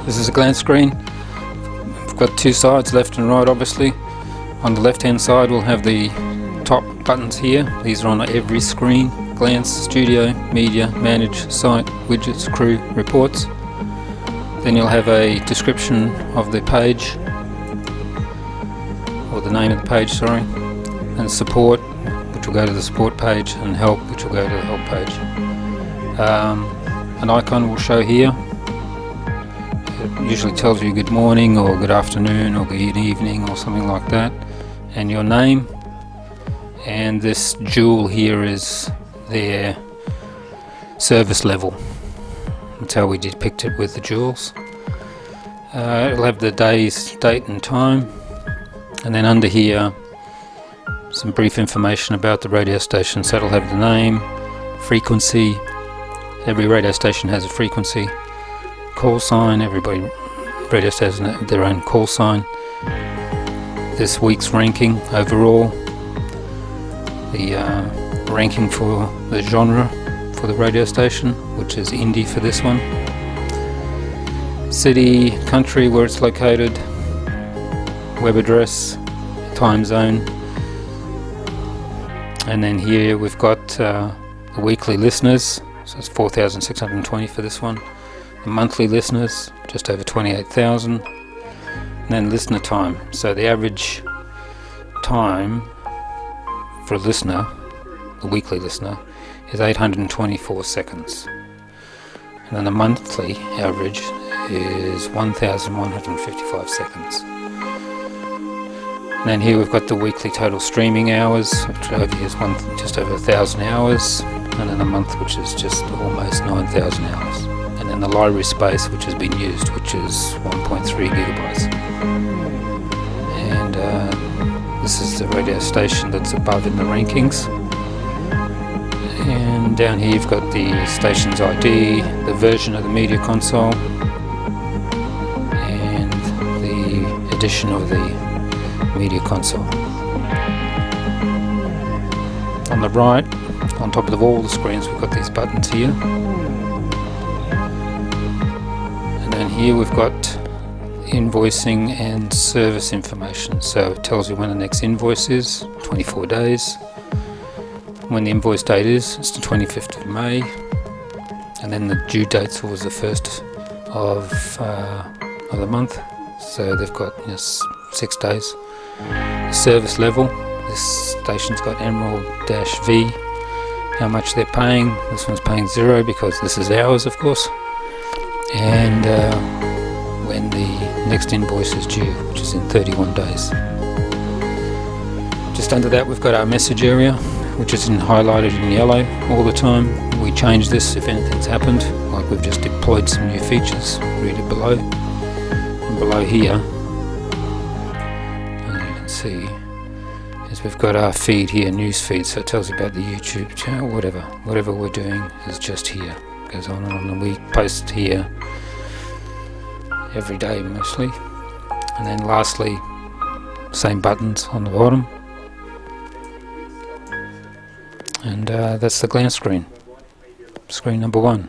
This is a glance screen. We've got two sides, left and right obviously. On the left hand side we'll have the top buttons here. These are on every screen: glance, studio, media, manage, site, widgets, crew, reports. Then you'll have a description of the page, or the name of the page, sorry, and support, which will go to the support page, and help, which will go to the help page. An icon will show here. It usually tells you good morning or good afternoon or good evening or something like that, and your name. And this jewel here is their service level. That's how we depict it with the jewels. It'll have the day's date and time, and then under here some brief information about the radio station. So it'll have the name, frequency. Every radio station has a frequency. Call sign. Radio station has their own call sign. This week's ranking overall. The ranking for the genre for the radio station, which is indie for this one. City, country, where it's located, web address, time zone, and then here we've got the weekly listeners, so it's 4,620 for this one. The monthly listeners, just over 28,000, and then listener time. So the average time for a listener, the weekly listener, is 824 seconds. And then the monthly average is 1,155 seconds. And then here we've got the weekly total streaming hours, which over here is just over 1,000 hours. And then a month, which is just almost 9,000 hours. And then the library space which has been used, which is 1.3 gigabytes. And this is the radio station that's above in the rankings. And down here you've got the station's ID, the version of the media console, and the edition of the media console. On the right, on top of all the screens, we've got these buttons here. And then here we've got invoicing and service information. So it tells you when the next invoice is, 24 days. When the invoice date is, it's the 25th of May, and then the due date's always the 1st of the month, so they've got 6 days. Service level, this station's got Emerald-V, how much they're paying. This one's paying 0 because this is ours, of course, and when the next invoice is due, which is in 31 days. Just under that we've got our message area, which is highlighted in yellow all the time. We change this if anything's happened, like we've just deployed some new features. Read it below. And below here, as you can see, is we've got our feed here, news feed, so it tells you about the YouTube channel, whatever we're doing is just here. It goes on and on, and we post here every day mostly. And then lastly, same buttons on the bottom. And that's the glance screen, screen number 1.